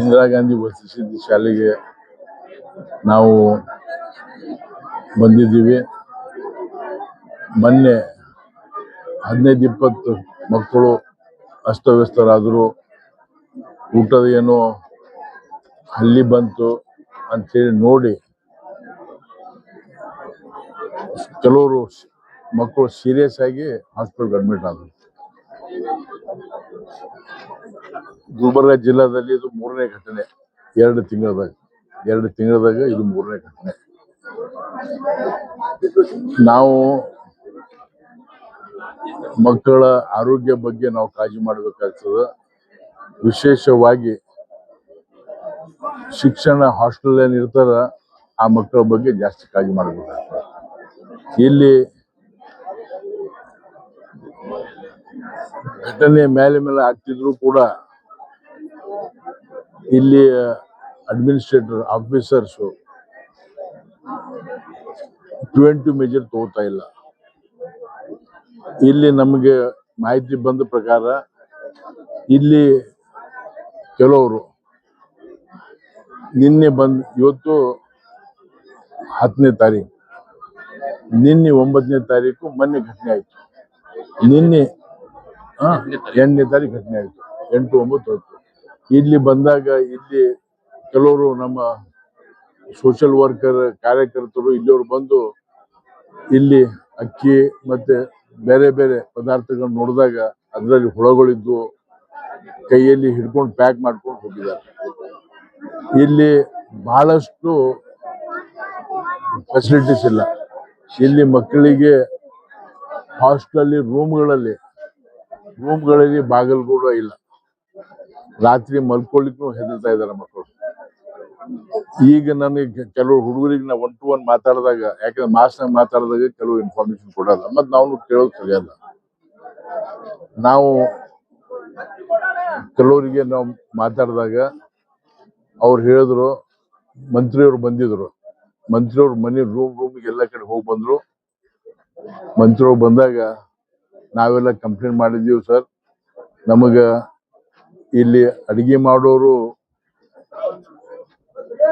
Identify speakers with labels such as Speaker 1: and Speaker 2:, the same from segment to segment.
Speaker 1: ಇಂದಿರಾ ಗಾಂಧಿ ವಸತಿ ಶಾಲೆಗೆ ನಾವು ಬಂದಿದ್ದೀವಿ. ಮೊನ್ನೆ 15-20 ಮಕ್ಕಳು ಅಸ್ತವ್ಯಸ್ತರಾದರು. ಊಟದ ಏನೋ ಹಲ್ಲಿ ಬಂತು ಅಂತೇಳಿ ನೋಡಿ ಕೆಲವರು ಮಕ್ಕಳು ಸೀರಿಯಸ್ ಆಗಿ ಹಾಸ್ಪಿಟಲ್ ಅಡ್ಮಿಟ್ ಆದರು. ಗುಲ್ಬರ್ಗ ಜಿಲ್ಲಾದಲ್ಲಿ ಇದು 3ನೇ ಘಟನೆ. 2 ತಿಂಗಳದಾಗ ಇದು 3ನೇ ಘಟನೆ. ನಾವು ಮಕ್ಕಳ ಆರೋಗ್ಯ ಬಗ್ಗೆ ನಾವು ಕಾಳಜಿ ಮಾಡಬೇಕಾಗ್ತದೆ. ವಿಶೇಷವಾಗಿ ಶಿಕ್ಷಣ ಹಾಸ್ಟೆಲ್ ಏನಿರ್ತಾರ ಆ ಮಕ್ಕಳ ಬಗ್ಗೆ ಜಾಸ್ತಿ ಕಾಳಜಿ ಮಾಡಬೇಕಾಗ್ತದೆ. ಇಲ್ಲಿ ಘಟನೆ ಮೇಲೆ ಆಗ್ತಿದ್ರು ಕೂಡ ಇಲ್ಲಿ ಅಡ್ಮಿನಿಸ್ಟ್ರೇಟರ್ ಆಫೀಸರ್ಸು ಪ್ರಿವೆಂಟಿವ್ ಮೆಜರ್ ತಗೋತಾ ಇಲ್ಲ. ಇಲ್ಲಿ ನಮಗೆ ಮಾಹಿತಿ ಬಂದ ಪ್ರಕಾರ ಇಲ್ಲಿ ಕೆಲವರು ನಿನ್ನೆ ಇವತ್ತು 10ನೇ ತಾರೀಕು, ನಿನ್ನೆ 9ನೇ ತಾರೀಕು ಮೊನ್ನೆ ಘಟನೆ ಆಯ್ತು. ನಿನ್ನೆ 8ನೇ ತಾರೀಕು ಘಟನೆ ಆಯ್ತು. 8, 9, 10 ಇಲ್ಲಿ ಬಂದಾಗ ಇಲ್ಲಿ ಕೆಲವರು ನಮ್ಮ ಸೋಷಿಯಲ್ ವರ್ಕರ್ ಕಾರ್ಯಕರ್ತರು ಇಲ್ಲಿಯವರು ಬಂದು ಇಲ್ಲಿ ಅಕ್ಕಿ ಮತ್ತೆ ಬೇರೆ ಬೇರೆ ಪದಾರ್ಥಗಳನ್ನ ನೋಡಿದಾಗ ಅದರಲ್ಲಿ ಹುಳಗಳಿದ್ದು ಕೈಯಲ್ಲಿ ಹಿಡ್ಕೊಂಡು ಪ್ಯಾಕ್ ಮಾಡ್ಕೊಂಡು ಹೋಗಿದ್ದಾರೆ. ಇಲ್ಲಿ ಬಹಳಷ್ಟು ಫೆಸಿಲಿಟೀಸ್ ಇಲ್ಲ. ಇಲ್ಲಿ ಮಕ್ಕಳಿಗೆ ಹಾಸ್ಟೆಲ್ ರೂಮ್ಗಳಲ್ಲಿ ಬಾಗಿಲು ಕೂಡ ಇಲ್ಲ. ರಾತ್ರಿ ಮಲ್ಕೊಳ್ಳಿಕ್ಕೂ ಹೆದರ್ತಾ ಇದ್ದಾರೆ ಮಕ್ಕಳು. ಈಗ ನನಗೆ ಕೆಲವು ಹುಡುಗರಿಗೆ ನಾವು 1 to 1 ಮಾತಾಡಿದಾಗ, ಯಾಕಂದ್ರೆ ಮಾಸ್ನಾಗ ಮಾತಾಡಿದಾಗ ಕೆಲವು ಇನ್ಫಾರ್ಮೇಶನ್ ಕೊಡಲ್ಲ, ಮತ್ತೆ ನಾವು ಕೇಳೋದು ಸರಿಯಲ್ಲ. ನಾವು ಕೆಲವರಿಗೆ ನಾವು ಮಾತಾಡಿದಾಗ ಅವ್ರು ಹೇಳಿದ್ರು, ಮಂತ್ರಿಯವರು ಬಂದಿದ್ರು, ಮಂತ್ರಿಯವ್ರ ಮನೆ ರೂಮ್ಗೆ ಎಲ್ಲ ಕಡೆ ಹೋಗಿ ಬಂದ್ರು. ಮಂತ್ರಿಯವ್ರು ಬಂದಾಗ ನಾವೆಲ್ಲ ಕಂಪ್ಲೇಂಟ್ ಮಾಡಿದ್ದೀವಿ, ಸರ್ ನಮಗ ಇಲ್ಲಿ ಅಡಿಗೆ ಮಾಡೋರು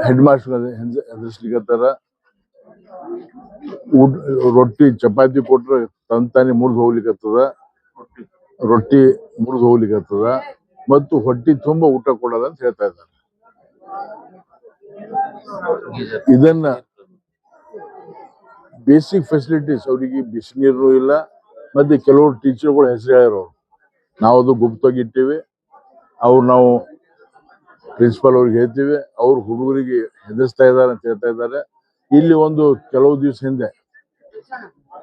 Speaker 1: ಹೆಡ್ ಮಾಸ್ಟರ್ ಹೆದರ್ಸ್ಲಿಕ್ಕತ್ತಾರ. ರೊಟ್ಟಿ ಚಪಾತಿ ಕೊಟ್ರೆ ತಂತಾನೆ ಮುರಿದು ಹೋಗ್ಲಿಕ್ಕತ್ತದ, ರೊಟ್ಟಿ ಮುರಿದು ಹೋಗ್ಲಿಕ್ಕತ್ತದ, ಮತ್ತು ಹೊಟ್ಟಿ ತುಂಬ ಊಟ ಕೊಡೋದ ಅಂತ ಹೇಳ್ತಾ ಇದ್ದಾರೆ. ಇದನ್ನ ಬೇಸಿಕ್ ಫೆಸಿಲಿಟೀಸ್ ಅವರಿಗೆ ಬಿಸಿನೀರು ಇಲ್ಲ. ಮತ್ತೆ ಕೆಲವರು ಟೀಚರ್ಗಳು ಹೆಸರು ಹೇಳ್ಯಾರ, ನಾವು ಅದು ಗುಪ್ತವಾಗಿ ಇಟ್ಟಿವಿ. ನಾವು ಪ್ರಿನ್ಸಿಪಾಲ್ ಅವ್ರಿಗೆ ಹೇಳ್ತೀವಿ, ಅವ್ರು ಹುಡುಗರಿಗೆ ಹೆದರ್ಸ್ತಾ ಇದ್ದಾರೆ ಅಂತ ಹೇಳ್ತಾ ಇದ್ದಾರೆ. ಇಲ್ಲಿ ಕೆಲವು ದಿವಸ ಹಿಂದೆ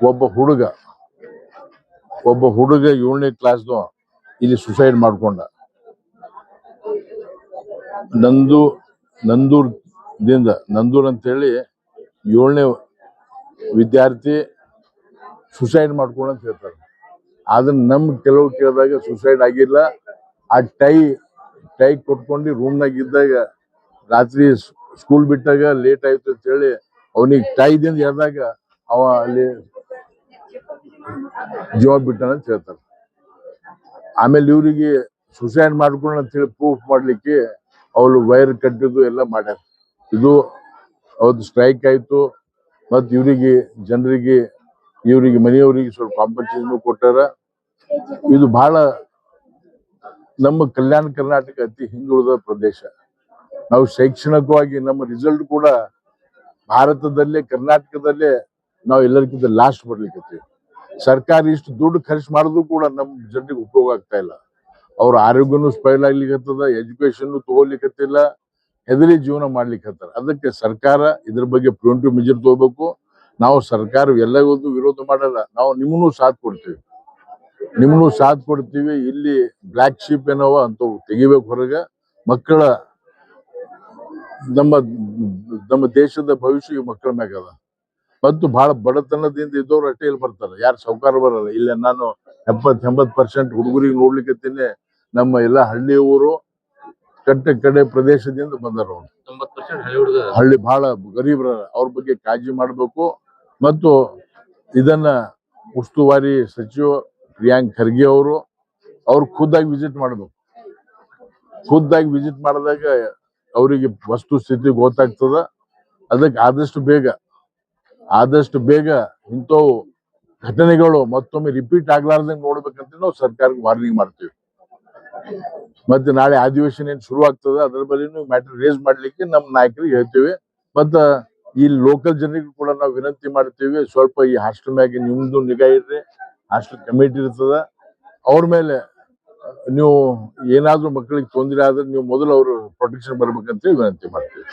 Speaker 1: ಒಬ್ಬ ಹುಡುಗ 7ನೇ ಕ್ಲಾಸ್ದು ಇಲ್ಲಿ ಸುಸೈಡ್ ಮಾಡ್ಕೊಂಡ. ನಂದೂರ್ ಅಂತ ಹೇಳಿ 7ನೇ ವಿದ್ಯಾರ್ಥಿ ಸುಸೈಡ್ ಮಾಡ್ಕೊಂಡ ಅಂತ ಹೇಳ್ತಾರೆ. ಆದ್ರೆ ಕೆಲವು ಕೇಳಿದಾಗ ಸುಸೈಡ್ ಆಗಿಲ್ಲ. ಆ ಟೈ ಕೊಟ್ಕೊಂಡು ರೂಮ್ನಾಗ ಇದ್ದಾಗ ರಾತ್ರಿ ಸ್ಕೂಲ್ ಬಿಟ್ಟಾಗ ಲೇಟ್ ಆಯ್ತು ಅಂತ ಹೇಳಿ ಅವನಿಗೆ ಟೈದಿಂದ ಎದ್ದಾಗ ಅವ ಅಲ್ಲಿ ಜೀವ ಬಿಟ್ಟಾನ ಅಂತ ಹೇಳ್ತಾರೆ. ಆಮೇಲೆ ಇವರಿಗೆ ಸುಸೈಡ್ ಮಾಡ್ಕೊಂಡು ಅಂತ ಹೇಳಿ ಪ್ರೂಫ್ ಮಾಡ್ಲಿಕ್ಕೆ ಅವಳು ವೈರ್ ಕಟ್ಟಿದ್ದು ಎಲ್ಲ ಮಾಡ್ಯಾರ. ಇದು ಅವ್ರದ್ದು ಸ್ಟ್ರೈಕ್ ಆಯ್ತು. ಮತ್ತು ಇವರಿಗೆ ಮನೆಯವರಿಗೆ ಸ್ವಲ್ಪ ಕಾಂಪನ್ಸೇಷನ್ ಕೊಟ್ಟಾರ. ಇದು ಬಹಳ ನಮ್ಮ ಕಲ್ಯಾಣ ಕರ್ನಾಟಕ ಅತಿ ಹಿಂದುಳಿದ ಪ್ರದೇಶ. ನಾವು ಶೈಕ್ಷಣಿಕವಾಗಿ ನಮ್ಮ ರಿಸಲ್ಟ್ ಕೂಡ ಭಾರತದಲ್ಲೇ, ಕರ್ನಾಟಕದಲ್ಲೇ ನಾವು ಎಲ್ಲರಿಗಿಂತ ಲಾಸ್ಟ್ ಬರ್ಲಿಕ್ಕೆ. ಸರ್ಕಾರ ಇಷ್ಟು ದುಡ್ಡು ಖರ್ಚು ಮಾಡಿದ್ರು ಕೂಡ ನಮ್ಮ ಜನರಿಗೆ ಉಪಯೋಗ ಆಗ್ತಾ ಇಲ್ಲ. ಅವ್ರ ಆರೋಗ್ಯನೂ ಸ್ಪೈಲ್ ಆಗ್ಲಿಕ್ಕತ್ತದ, ಎಜುಕೇಶನ್ ತಗೋಲಿಕ್ಕತ್ತಿಲ್ಲ, ಹೆದರಿ ಜೀವನ ಮಾಡ್ಲಿಕ್ಕತ್ತಾರ. ಅದಕ್ಕೆ ಸರ್ಕಾರ ಇದ್ರ ಬಗ್ಗೆ ಪ್ರಿವೆಂಟಿವ್ ಮೆಜರ್ ತಗೋಬೇಕು. ನಾವು ಸರ್ಕಾರ ಎಲ್ಲವೂ ವಿರೋಧ ಮಾಡಲ್ಲ, ನಾವು ನಿಮ್ಮನ್ನೂ ಸಾಥ್ ಕೊಡ್ತೀವಿ. ಇಲ್ಲಿ ಬ್ಲ್ಯಾಕ್ ಶೀಪ್ ಏನವ ಅಂತ ತೆಗಿಬೇಕು ಹೊರಗೆ. ಮಕ್ಕಳ ನಮ್ಮ ದೇಶದ ಭವಿಷ್ಯ ಮಕ್ಕಳ ಮ್ಯಾಗ ಅದ. ಮತ್ತು ಬಹಳ ಬಡತನದಿಂದ ಇದ್ದವ್ರು ಅಷ್ಟೇ ಇಲ್ಲಿ ಬರ್ತಾರೆ, ಯಾರು ಸಾಹುಕಾರ ಬರಲ್ಲ. ಇಲ್ಲ ನಾನು 70-80% ಹುಡುಗರಿಗೆ ನೋಡ್ಲಿಕ್ಕೆ ನಮ್ಮ ಎಲ್ಲ ಹಳ್ಳಿ ಊರು ಕಡೆ ಪ್ರದೇಶದಿಂದ ಬಂದಾರ. ಹಳ್ಳಿ ಬಹಳ ಗರೀಬ್ರ, ಅವ್ರ ಬಗ್ಗೆ ಕಾಳಜಿ ಮಾಡಬೇಕು. ಮತ್ತು ಇದನ್ನ ಉಸ್ತುವಾರಿ ಸಚಿವ ಪ್ರಿಯಾಂಕ್ ಖರ್ಗೆ ಅವ್ರು ಖುದ್ದಾಗಿ ವಿಸಿಟ್ ಮಾಡಬೇಕು. ಖುದ್ದಾಗಿ ವಿಸಿಟ್ ಮಾಡಿದಾಗ ಅವರಿಗೆ ವಸ್ತು ಸ್ಥಿತಿ ಗೊತ್ತಾಗ್ತದ. ಅದಕ್ಕೆ ಆದಷ್ಟು ಬೇಗ ಇಂಥವು ಘಟನೆಗಳು ಮತ್ತೊಮ್ಮೆ ರಿಪೀಟ್ ಆಗ್ಲಾರ್ದಂಗೆ ನೋಡ್ಬೇಕಂತ ನಾವು ಸರ್ಕಾರಕ್ಕೆ ವಾರ್ನಿಂಗ್ ಮಾಡ್ತೀವಿ. ಮತ್ತೆ ನಾಳೆ ಅಧಿವೇಶನ ಏನ್ ಶುರು ಆಗ್ತದ ಅದ್ರ ಬಗ್ಗೆನೂ ಮ್ಯಾಟರ್ ರೇಸ್ ಮಾಡ್ಲಿಕ್ಕೆ ನಮ್ಮ ನಾಯಕರಿಗೆ ಹೇಳ್ತೇವೆ. ಮತ್ತ ಈ ಲೋಕಲ್ ಜನರಿಗೂ ಕೂಡ ನಾವು ವಿನಂತಿ ಮಾಡ್ತೀವಿ, ಸ್ವಲ್ಪ ಈ ಹಾಸ್ಟೆಲ್ ಮ್ಯಾಗೆ ನಿಮ್ದು ನಿಗಾ ಇಡ್ರಿ. ಹಾಸ್ಟೆಲ್ ಕಮಿಟಿ ಇರ್ತದ, ಅವ್ರ ಮೇಲೆ ನೀವು ಏನಾದ್ರೂ ಮಕ್ಕಳಿಗೆ ತೊಂದರೆ ಆದ್ರೆ ನೀವು ಮೊದಲು ಅವರು ಪ್ರೊಟೆಕ್ಷನ್ ಬರ್ಬೇಕಂತ ವಿನಂತಿ ಮಾಡ್ತೀವಿ.